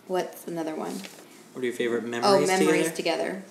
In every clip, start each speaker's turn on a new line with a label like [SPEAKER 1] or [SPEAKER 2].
[SPEAKER 1] What's another one?
[SPEAKER 2] What are your favorite memories together?
[SPEAKER 1] Oh, memories together.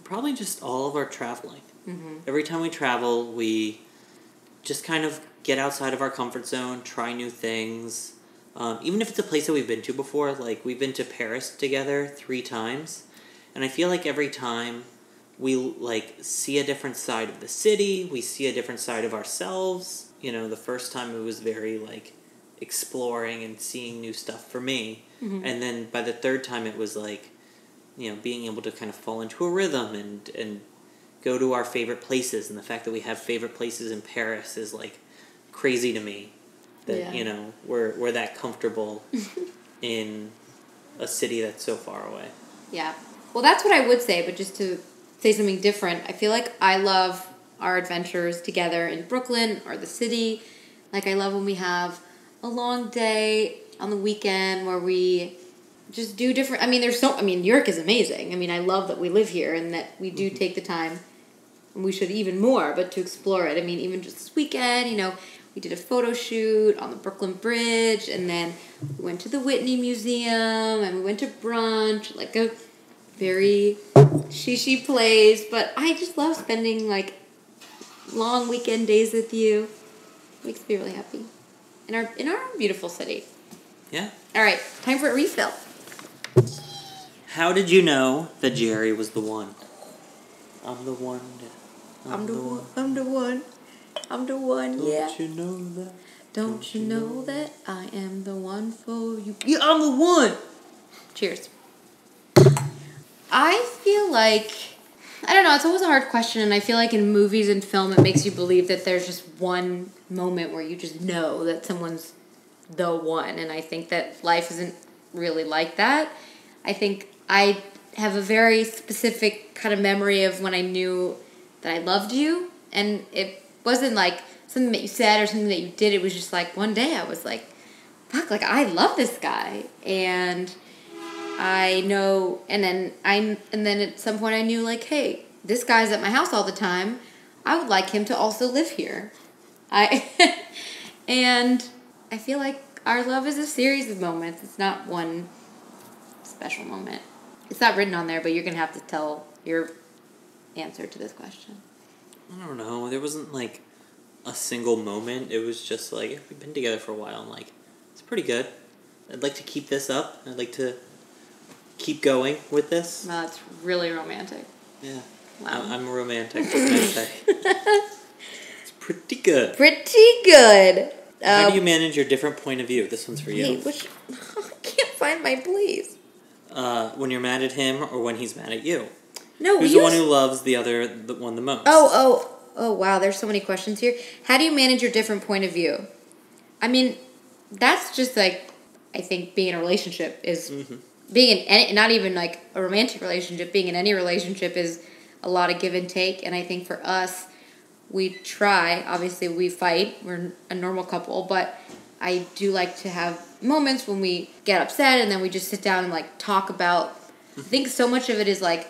[SPEAKER 2] Probably just all of our traveling.
[SPEAKER 1] Mm-hmm.
[SPEAKER 2] Every time we travel, we just kind of get outside of our comfort zone, try new things. Even if it's a place that we've been to before, like we've been to Paris together 3 times. And I feel like every time we like see a different side of the city, we see a different side of ourselves. You know, the first time it was very like exploring and seeing new stuff for me.
[SPEAKER 1] Mm-hmm.
[SPEAKER 2] And then by the 3rd time it was like, you know, being able to kind of fall into a rhythm and go to our favorite places. And the fact that we have favorite places in Paris is like crazy to me. That, you know, we're that comfortable in a city that's so far away.
[SPEAKER 1] Yeah. Well, that's what I would say, but just to say something different, I feel like I love our adventures together in Brooklyn or the city. Like, I love when we have a long day on the weekend where we just do different... New York is amazing. I mean, I love that we live here and that we do take the time, and we should even more, but to explore it. I mean, even just this weekend, you know, we did a photo shoot on the Brooklyn Bridge, and then we went to the Whitney Museum, and we went to brunch, like a very shishi place. But I just love spending, like, long weekend days with you. It makes me really happy. In our beautiful city.
[SPEAKER 2] Yeah.
[SPEAKER 1] All right, time for a refill.
[SPEAKER 2] How did you know that Gerry was the one? I'm the one.
[SPEAKER 1] I'm the one. I'm the one. I'm the one, yeah.
[SPEAKER 2] Don't you know that?
[SPEAKER 1] Don't you know that I am the one for you? Yeah, I'm the one! Cheers. I feel like... I don't know, it's always a hard question, and I feel like in movies and film it makes you believe that there's just one moment where you just know that someone's the one, and I think that life isn't really like that. I think I have a very specific kind of memory of when I knew that I loved you, and it wasn't like something that you said or something that you did. It was just like one day I was like, fuck, like I love this guy. And I know, and then at some point I knew like, hey, this guy's at my house all the time. I would like him to also live here. And I feel like our love is a series of moments. It's not one special moment. It's not written on there, but you're going to have to tell your answer to this question.
[SPEAKER 2] I don't know. There wasn't, like, a single moment. It was just, like, we've been together for a while, and, like, it's pretty good. I'd like to keep this up. I'd like to keep going with this.
[SPEAKER 1] Well, it's really romantic.
[SPEAKER 2] Yeah.
[SPEAKER 1] Wow.
[SPEAKER 2] I'm a romantic, what can I say? It's pretty good.
[SPEAKER 1] Pretty good.
[SPEAKER 2] How do you manage your different point of view? This one's for you.
[SPEAKER 1] Wait, I can't find my place.
[SPEAKER 2] When you're mad at him or when he's mad at you?
[SPEAKER 1] No,
[SPEAKER 2] who's the one who loves the one the most?
[SPEAKER 1] Oh, wow, there's so many questions here. How do you manage your different point of view? I mean, that's just like, I think being in a relationship is, being in any, not even like a romantic relationship, being in any relationship is a lot of give and take. And I think for us, we try, obviously we fight, we're a normal couple, but I do like to have moments when we get upset and then we just sit down and like talk about, I think so much of it is like,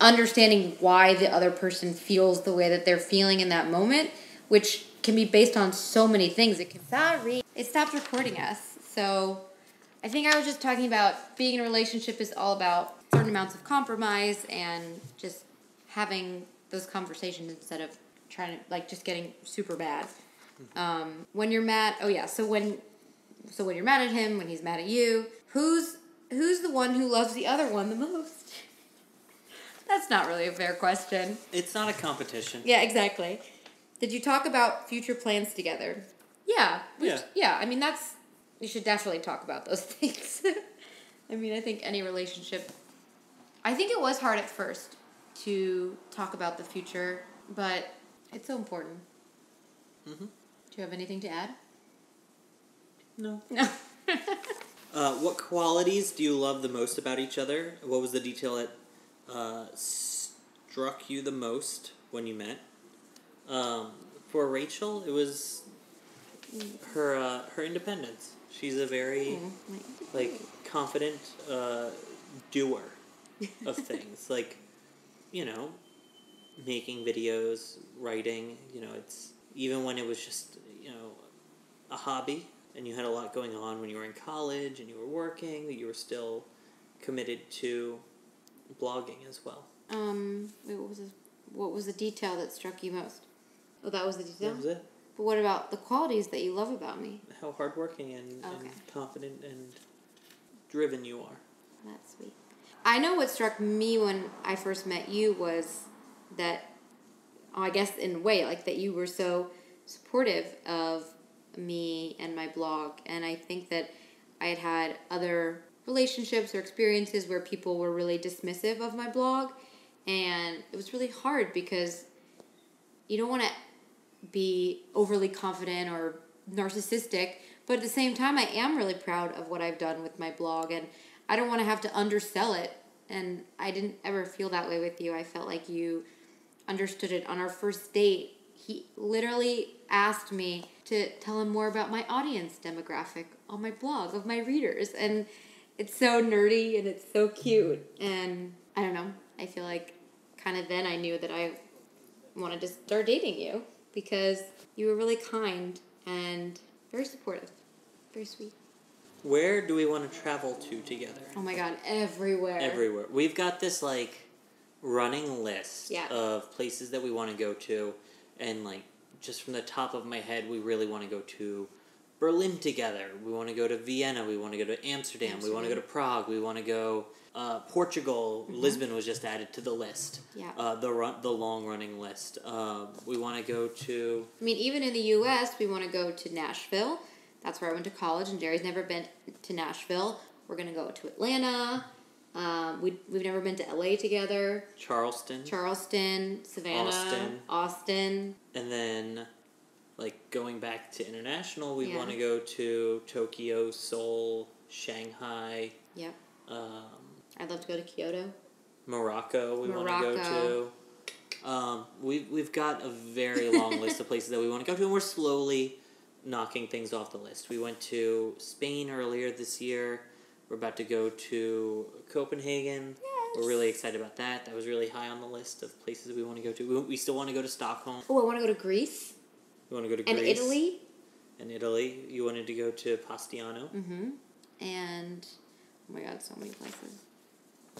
[SPEAKER 1] understanding why the other person feels the way that they're feeling in that moment, which can be based on so many things. It stopped recording us. So I think I was just talking about being in a relationship is all about certain amounts of compromise and just having those conversations instead of trying to like just getting super bad. When you're mad, so when you're mad at him, when he's mad at you, who's the one who loves the other one the most? That's not really a fair question.
[SPEAKER 2] It's not a competition.
[SPEAKER 1] Yeah, exactly. Did you talk about future plans together? Yeah. I mean, you should definitely talk about those things. I mean, I think any relationship... I think it was hard at first to talk about the future, but it's so important. Mm-hmm. Do you have anything to add?
[SPEAKER 2] No. What qualities do you love the most about each other? What was the detail that struck you the most when you met? For Rachel, it was her independence. She's a very confident doer of things, like, you know, making videos, writing. You know, it's even when it was just, you know, a hobby. and you had a lot going on when you were in college and you were working, but you were still committed to blogging as well.
[SPEAKER 1] Wait, what was the detail that struck you most? Oh, that was the detail?
[SPEAKER 2] That was it.
[SPEAKER 1] But what about the qualities that you love about me?
[SPEAKER 2] How hardworking and confident and driven you are.
[SPEAKER 1] That's sweet. I know what struck me when I first met you was that, I guess in a way, like that you were so supportive of me and my blog. And I think that I had other relationships or experiences where people were really dismissive of my blog. And it was really hard because you don't want to be overly confident or narcissistic, but at the same time, I am really proud of what I've done with my blog, and I don't want to have to undersell it. And I didn't ever feel that way with you. I felt like you understood it. On our first date, he literally asked me to tell him more about my audience demographic on my blog of my readers, and it's so nerdy and it's so cute. And I don't know, I feel like kind of then I knew that I wanted to start dating you because you were really kind and very supportive. Very sweet.
[SPEAKER 2] Where do we want to travel to together?
[SPEAKER 1] Oh my god, everywhere.
[SPEAKER 2] Everywhere. We've got this, running list of places that we want to go to. And, just from the top of my head, we really want to go to Berlin together. We want to go to Vienna. We want to go to Amsterdam. We want to go to Prague. We want to go Portugal. Mm-hmm. Lisbon was just added to the list.
[SPEAKER 1] Yeah.
[SPEAKER 2] The long-running list. We want to go to...
[SPEAKER 1] I mean, even in the U.S., we want to go to Nashville. That's where I went to college, and Gerry's never been to Nashville. We're going to go to Atlanta. We've never been to L.A. together.
[SPEAKER 2] Charleston,
[SPEAKER 1] Savannah, Austin.
[SPEAKER 2] And then... going back to international, we want to go to Tokyo, Seoul, Shanghai.
[SPEAKER 1] Yep. I'd love to go to Kyoto.
[SPEAKER 2] Morocco, we want to go to. We've got a very long list of places that we want to go to, and we're slowly knocking things off the list. We went to Spain earlier this year. We're about to go to Copenhagen. Yes. We're really excited about that. That was really high on the list of places we want to go to. We still want to go to Stockholm.
[SPEAKER 1] Oh, I want to go to Greece.
[SPEAKER 2] You want to go to
[SPEAKER 1] Greece? And Italy?
[SPEAKER 2] And Italy. You wanted to go to Pastiano.
[SPEAKER 1] Mm-hmm. And, oh my god, so many places.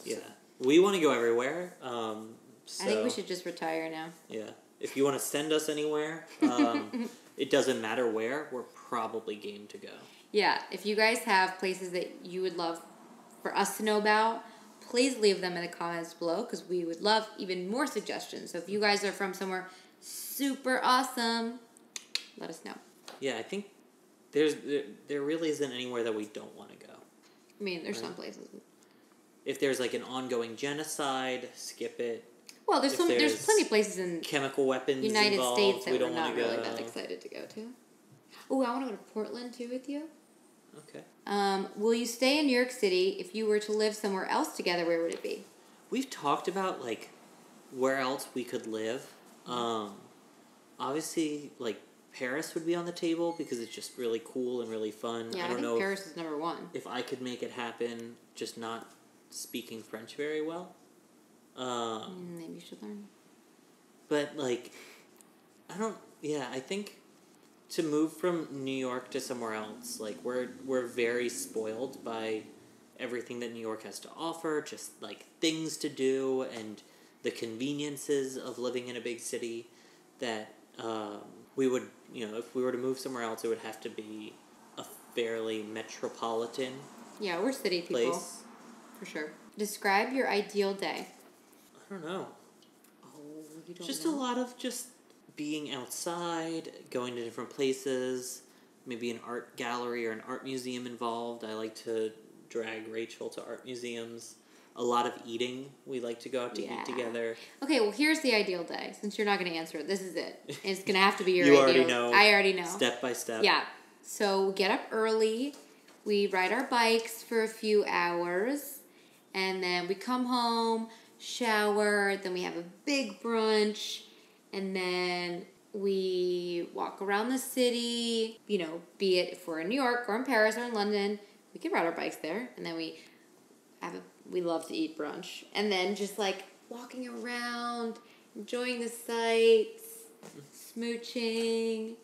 [SPEAKER 2] Yeah. We want to go everywhere. I
[SPEAKER 1] think we should just retire now.
[SPEAKER 2] Yeah. If you want to send us anywhere, it doesn't matter where, we're probably game to go.
[SPEAKER 1] Yeah. If you guys have places that you would love for us to know about, please leave them in the comments below, because we would love even more suggestions. So if you guys are from somewhere super awesome, let us know. Yeah,
[SPEAKER 2] I think there really isn't anywhere that we don't want to go.
[SPEAKER 1] I mean, there's some places.
[SPEAKER 2] If there's an ongoing genocide, skip it.
[SPEAKER 1] Well, there's plenty of places in
[SPEAKER 2] chemical weapons
[SPEAKER 1] United
[SPEAKER 2] involved,
[SPEAKER 1] States that we're not really that excited to go to. Oh, I want to go to Portland too with you.
[SPEAKER 2] Okay.
[SPEAKER 1] Will you stay in New York City? If you were to live somewhere else together, where would it be?
[SPEAKER 2] We've talked about where else we could live. Obviously, Paris would be on the table because it's just really cool and really fun.
[SPEAKER 1] Yeah, I don't know Paris is number one.
[SPEAKER 2] If I could make it happen, just not speaking French very well.
[SPEAKER 1] Maybe you should learn.
[SPEAKER 2] But I think to move from New York to somewhere else, we're very spoiled by everything that New York has to offer, just things to do and the conveniences of living in a big city that we would, if we were to move somewhere else, it would have to be a fairly metropolitan
[SPEAKER 1] Yeah, we're city people.
[SPEAKER 2] Place.
[SPEAKER 1] For sure. Describe your ideal day.
[SPEAKER 2] I don't know.
[SPEAKER 1] Oh, you don't
[SPEAKER 2] Just
[SPEAKER 1] know?
[SPEAKER 2] a lot of just being outside, going to different places, maybe an art gallery or an art museum involved. I like to drag Rachel to art museums. A lot of eating. We like to go out to eat together.
[SPEAKER 1] Okay, well, here's the ideal day. Since you're not going to answer it, this is it. It's going to have to be your
[SPEAKER 2] You
[SPEAKER 1] ideal.
[SPEAKER 2] already know.
[SPEAKER 1] I already know.
[SPEAKER 2] Step by step.
[SPEAKER 1] Yeah. So we get up early. We ride our bikes for a few hours. And then we come home, shower. Then we have a big brunch. And then we walk around the city. Be it if we're in New York or in Paris or in London. We can ride our bikes there. And then we love to eat brunch. And then just walking around, enjoying the sights, smooching.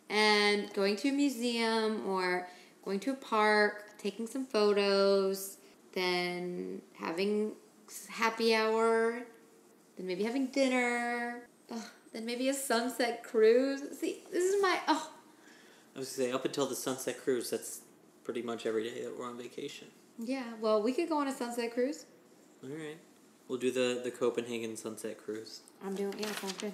[SPEAKER 1] and going to a museum or going to a park, taking some photos, then having happy hour, then maybe having dinner, then maybe a sunset cruise. See, this is my,
[SPEAKER 2] I was going to say, up until the sunset cruise, that's pretty much every day that we're on vacation.
[SPEAKER 1] Yeah, well, we could go on a sunset cruise.
[SPEAKER 2] All right. We'll do the Copenhagen sunset cruise.
[SPEAKER 1] Sounds good.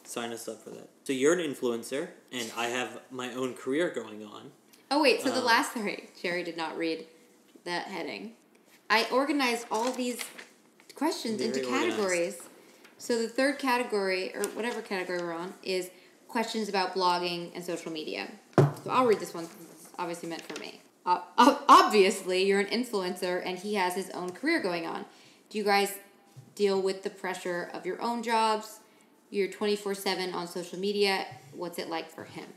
[SPEAKER 2] Sign us up for that. So you're an influencer, and I have my own career going on.
[SPEAKER 1] Oh, wait, so the last three, Gerry did not read that heading. I organized all these questions into categories. Organized. So the third category, or whatever category we're on, is questions about blogging and social media. So I'll read this one because it's obviously meant for me. Obviously, you're an influencer, and he has his own career going on. Do you guys deal with the pressure of your own jobs? You're 24/7 on social media. What's it like for him?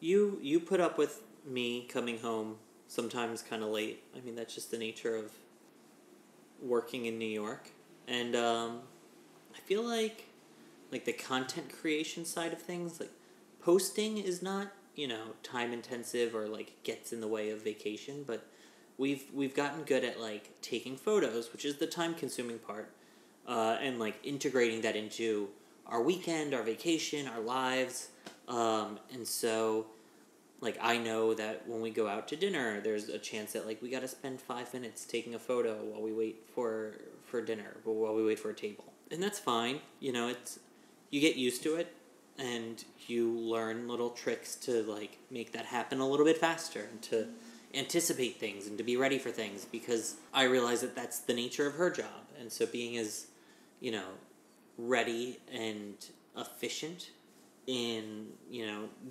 [SPEAKER 2] You put up with me coming home sometimes kind of late. I mean, that's just the nature of working in New York. And I feel like the content creation side of things, like posting is not, time intensive or gets in the way of vacation, but we've gotten good at taking photos, which is the time consuming part, and integrating that into our weekend, our vacation, our lives. And so I know that when we go out to dinner, there's a chance that we got to spend 5 minutes taking a photo while we wait for dinner, while we wait for a table. And that's fine. You get used to it, and you learn little tricks to make that happen a little bit faster and to anticipate things and to be ready for things, because I realize that that's the nature of her job. And so being as, ready and efficient in,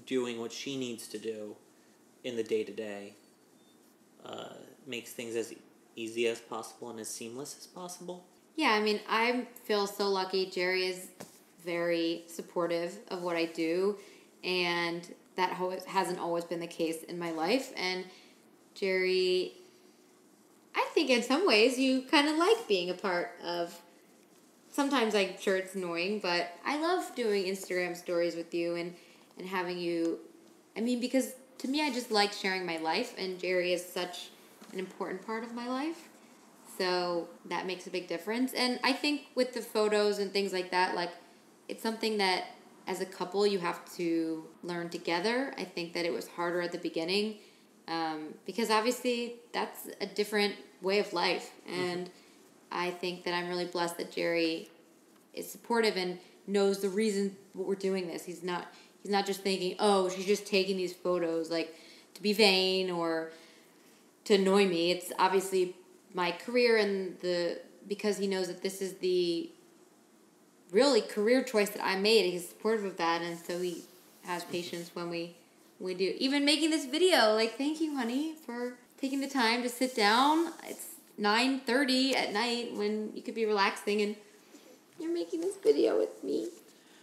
[SPEAKER 2] doing what she needs to do in the day-to-day makes things as easy as possible and as seamless as possible.
[SPEAKER 1] Yeah, I mean, I feel so lucky. Gerry is very supportive of what I do, and that hasn't always been the case in my life. And Gerry, I think in some ways you kind of like being a part of. Sometimes I'm sure it's annoying, but I love doing Instagram stories with you and having you. I mean, because to me, I just like sharing my life, and Gerry is such an important part of my life. So that makes a big difference. And I think with the photos and things like that, it's something that as a couple you have to learn together. I think that it was harder at the beginning because obviously that's a different way of life. And I think that I'm really blessed that Gerry is supportive and knows the reason we're doing this. He's not just thinking, oh, she's just taking these photos to be vain or to annoy me. It's obviously my career, and because he knows that this is the really career choice that I made. He's supportive of that, and so he has patience when we do. Even making this video, thank you, honey, for taking the time to sit down. It's 9:30 at night when you could be relaxing, and you're making this video with me.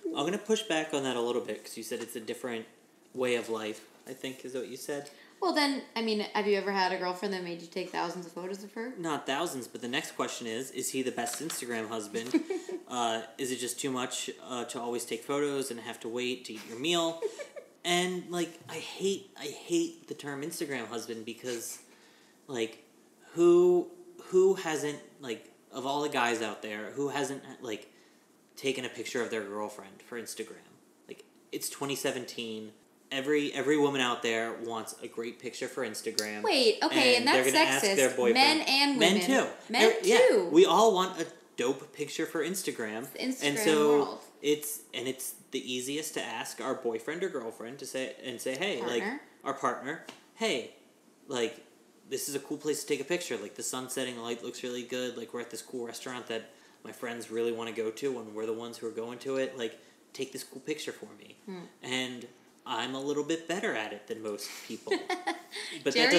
[SPEAKER 2] I'm going to push back on that a little bit, because you said it's a different way of life, I think is what you said.
[SPEAKER 1] Well, then, I mean, have you ever had a girlfriend that made you take thousands of photos of her?
[SPEAKER 2] Not thousands, but the next question is he the best Instagram husband? Is it just too much to always take photos and have to wait to eat your meal? And, I hate the term Instagram husband, because, who hasn't, of all the guys out there, who hasn't, taken a picture of their girlfriend for Instagram? It's 2017. Every woman out there wants a great picture for Instagram.
[SPEAKER 1] Wait, okay, and that's sexist.
[SPEAKER 2] Their boyfriend.
[SPEAKER 1] Men and women.
[SPEAKER 2] Men too.
[SPEAKER 1] Men too.
[SPEAKER 2] Yeah, we all want a dope picture for Instagram.
[SPEAKER 1] It's the Instagram
[SPEAKER 2] and so
[SPEAKER 1] world.
[SPEAKER 2] It's the easiest to ask our boyfriend or girlfriend to say, hey,
[SPEAKER 1] partner.
[SPEAKER 2] Our partner, hey, this is a cool place to take a picture. The sun setting, the light looks really good. We're at this cool restaurant that my friends really want to go to, and we're the ones who are going to it. Take this cool picture for me. And I'm a little bit better at it than most people. But that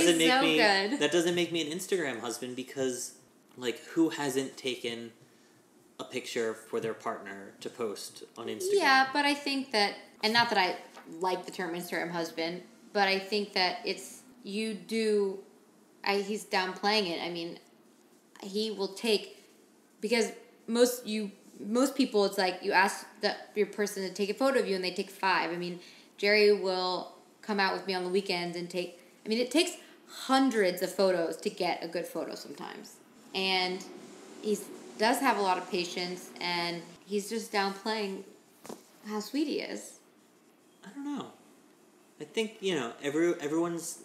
[SPEAKER 2] doesn't make me an Instagram husband, because who hasn't taken a picture for their partner to post on Instagram?
[SPEAKER 1] Yeah, but I think that, and not that I like the term Instagram husband, but I think that he's downplaying it. I mean, he will take, because most you most people, it's like you ask your person to take a photo of you and they take 5. I mean, Gerry will come out with me on the weekends and it takes hundreds of photos to get a good photo sometimes. And he does have a lot of patience, and he's just downplaying how sweet he is.
[SPEAKER 2] I don't know. I think, everyone's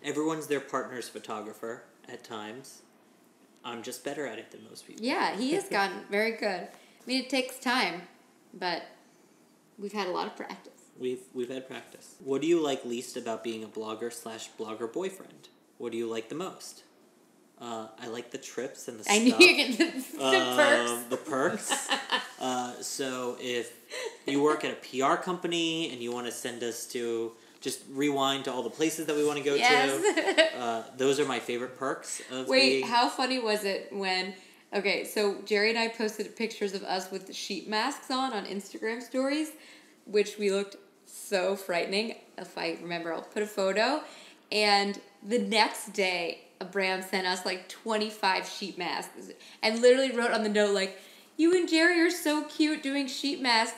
[SPEAKER 2] their partner's photographer at times. I'm just better at it than most people.
[SPEAKER 1] Yeah, he has gotten very good. I mean, it takes time, but we've had a lot of practice.
[SPEAKER 2] We've had practice. What do you like least about being a blogger/blogger boyfriend? What do you like the most? I like the trips and the stuff.
[SPEAKER 1] I knew you were going to the perks.
[SPEAKER 2] The perks. So if you work at a PR company and you want to send us to just rewind to all the places that we want to go to, those are my favorite perks of
[SPEAKER 1] how funny was it when... Okay, so Gerry and I posted pictures of us with the sheet masks on Instagram stories, which we looked so frightening. If I remember, I'll put a photo. And the next day, a brand sent us 25 sheet masks and literally wrote on the note, you and Gerry are so cute doing sheet masks.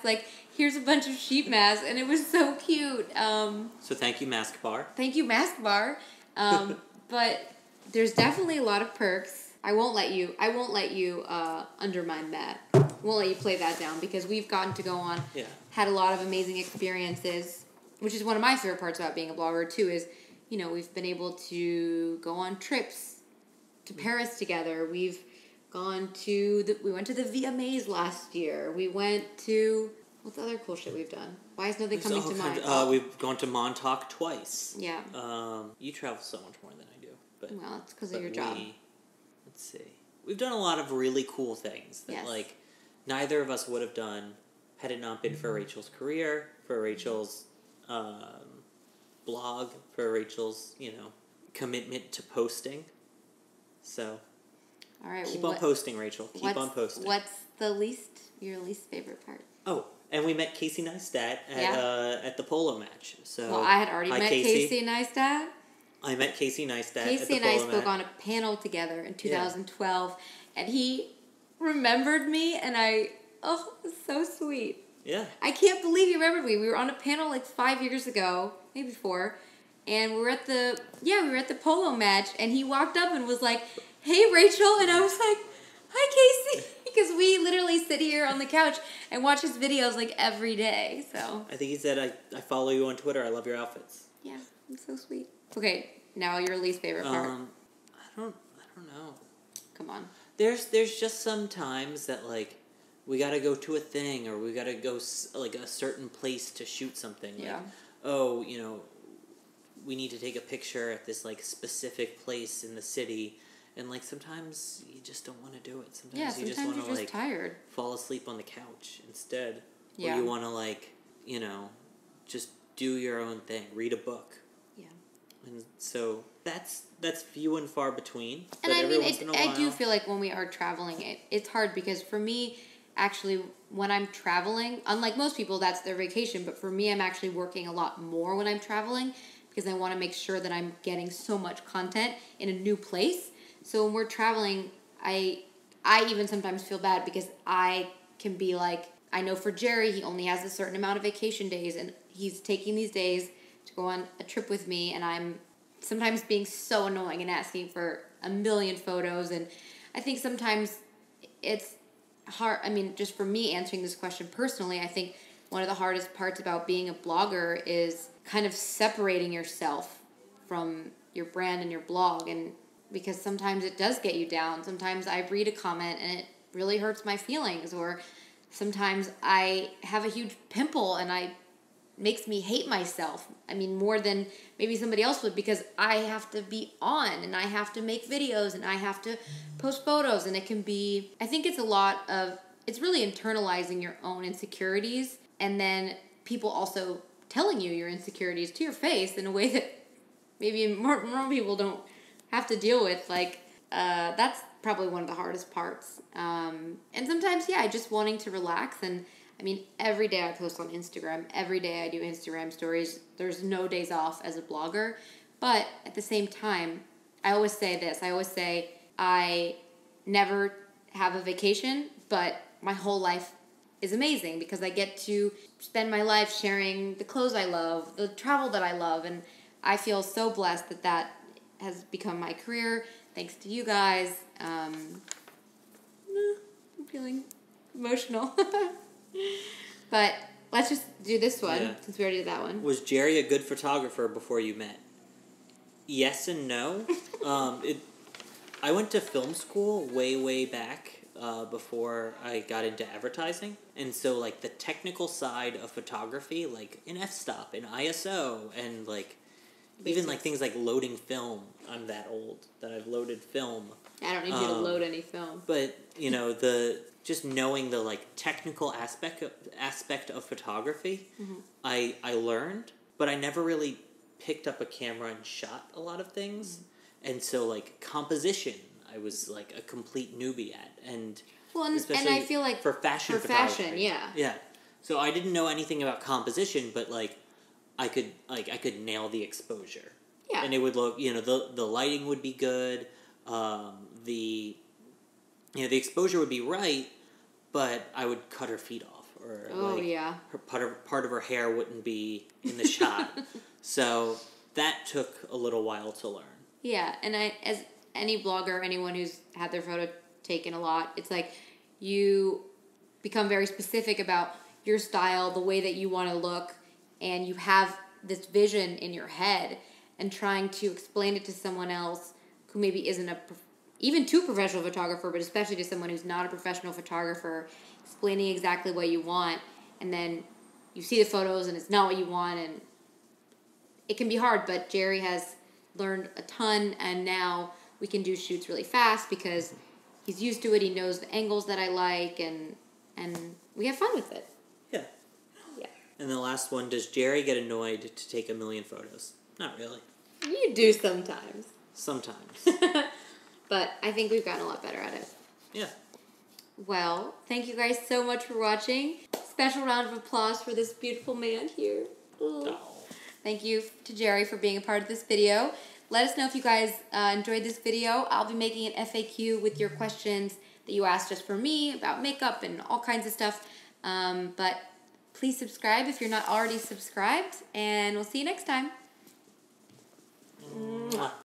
[SPEAKER 1] Here's a bunch of sheet masks. And it was so cute.
[SPEAKER 2] So thank you, Mask Bar.
[SPEAKER 1] Thank you, Mask Bar. But there's definitely a lot of perks. I won't let you undermine that. I won't let you play that down, because we've gotten to go on, had a lot of amazing experiences, which is one of my favorite parts about being a blogger too, is, we've been able to go on trips to Paris together. We've gone to we went to the VMAs last year. We went to, what's the other cool shit we've done? Why is nothing coming to mind?
[SPEAKER 2] We've gone to Montauk twice.
[SPEAKER 1] Yeah.
[SPEAKER 2] You travel so much more than I do.
[SPEAKER 1] Well, it's because of your job.
[SPEAKER 2] Let's see. We've done a lot of really cool things that neither of us would have done had it not been for Rachel's career, for Rachel's blog, for Rachel's, commitment to posting. So,
[SPEAKER 1] all right,
[SPEAKER 2] keep on posting, Rachel. Keep on posting.
[SPEAKER 1] What's your least favorite part?
[SPEAKER 2] Oh, and we met Casey Neistat at the polo match. So,
[SPEAKER 1] well, I had already met Casey Neistat.
[SPEAKER 2] I met Casey Neistat
[SPEAKER 1] Casey
[SPEAKER 2] at the
[SPEAKER 1] and I
[SPEAKER 2] polo
[SPEAKER 1] spoke
[SPEAKER 2] match.
[SPEAKER 1] on a panel together in 2012, and he remembered me, and it was so sweet.
[SPEAKER 2] Yeah.
[SPEAKER 1] I can't believe he remembered me. We were on a panel 5 years ago, maybe 4, and we were at the polo match, and he walked up and was like, "Hey, Rachel," and I was like, "Hi, Casey," because we literally sit here on the couch and watch his videos every day. So
[SPEAKER 2] I think he said, "I follow you on Twitter. I love your outfits."
[SPEAKER 1] Yeah, it's so sweet. Okay, now your least favorite part.
[SPEAKER 2] I don't know.
[SPEAKER 1] Come on.
[SPEAKER 2] There's just some times that we gotta go to a thing, or we gotta go a certain place to shoot something.
[SPEAKER 1] Yeah.
[SPEAKER 2] We need to take a picture at this specific place in the city, and sometimes you just don't want to do it. Sometimes you just want to
[SPEAKER 1] tired.
[SPEAKER 2] fall asleep on the couch instead.
[SPEAKER 1] Yeah.
[SPEAKER 2] Or you want to just do your own thing, read a book. And so that's few and far between.
[SPEAKER 1] And I do feel when we are traveling, it's hard, because for me, actually, when I'm traveling, unlike most people, that's their vacation. But for me, I'm actually working a lot more when I'm traveling, because I want to make sure that I'm getting so much content in a new place. So when we're traveling, I even sometimes feel bad, because I can be I know for Gerry, he only has a certain amount of vacation days, and he's taking these days to go on a trip with me, and I'm sometimes being so annoying and asking for a million photos, and I think sometimes it's hard. I mean, just for me answering this question personally, I think one of the hardest parts about being a blogger is kind of separating yourself from your brand and your blog, and because sometimes it does get you down. Sometimes I read a comment and it really hurts my feelings, or sometimes I have a huge pimple and makes me hate myself. I mean, more than maybe somebody else would, because I have to be on, and I have to make videos, and I have to post photos, and it can be, I think it's it's really internalizing your own insecurities, and then people also telling you your insecurities to your face in a way that maybe more people don't have to deal with. That's probably one of the hardest parts. And sometimes, just wanting to relax. And I mean, every day I post on Instagram. Every day I do Instagram stories. There's no days off as a blogger. But at the same time, I always say this. I always say I never have a vacation, but my whole life is amazing because I get to spend my life sharing the clothes I love, the travel that I love, and I feel so blessed that that has become my career thanks to you guys. I'm feeling emotional. But let's just do this one since we already did that one.
[SPEAKER 2] Was Gerry a good photographer before you met? Yes and no. I went to film school way back before I got into advertising. And so, like, the technical side of photography, like, in f-stop, in ISO, and, like, even, like, things like loading film. I'm that old that I've loaded film.
[SPEAKER 1] I don't need you to load any film.
[SPEAKER 2] But, you know, just knowing the, like, technical aspect of photography, I learned, but I never really picked up a camera and shot a lot of things. And so, like, composition, I was, like, a complete newbie at. And
[SPEAKER 1] I feel like
[SPEAKER 2] for fashion photography. Yeah. So I didn't know anything about composition, but, like, I could nail the exposure.
[SPEAKER 1] Yeah.
[SPEAKER 2] And it would look, you know, the lighting would be good, the exposure would be right, but I would cut her feet off, or her part of her hair wouldn't be in the shot. So that took a little while to learn.
[SPEAKER 1] Yeah, and as any blogger, anyone who's had their photo taken a lot, it's like you become very specific about your style, the way that you want to look, and you have this vision in your head, and trying to explain it to someone else who maybe isn't even to a professional photographer, but especially to someone who's not a professional photographer, explaining exactly what you want, and then you see the photos and it's not what you want, and it can be hard, but Gerry has learned a ton, and now we can do shoots really fast because he's used to it. He knows the angles that I like, and we have fun with it.
[SPEAKER 2] Yeah. And the last one, does Gerry get annoyed to take a million photos? Not really.
[SPEAKER 1] You do sometimes.
[SPEAKER 2] Sometimes.
[SPEAKER 1] But I think we've gotten a lot better at it.
[SPEAKER 2] Yeah.
[SPEAKER 1] Well, thank you guys so much for watching. Special round of applause for this beautiful man here. Oh. Thank you to Gerry for being a part of this video. Let us know if you guys enjoyed this video. I'll be making an FAQ with your questions that you asked just for me about makeup and all kinds of stuff. But please subscribe if you're not already subscribed, and we'll see you next time. Mwah.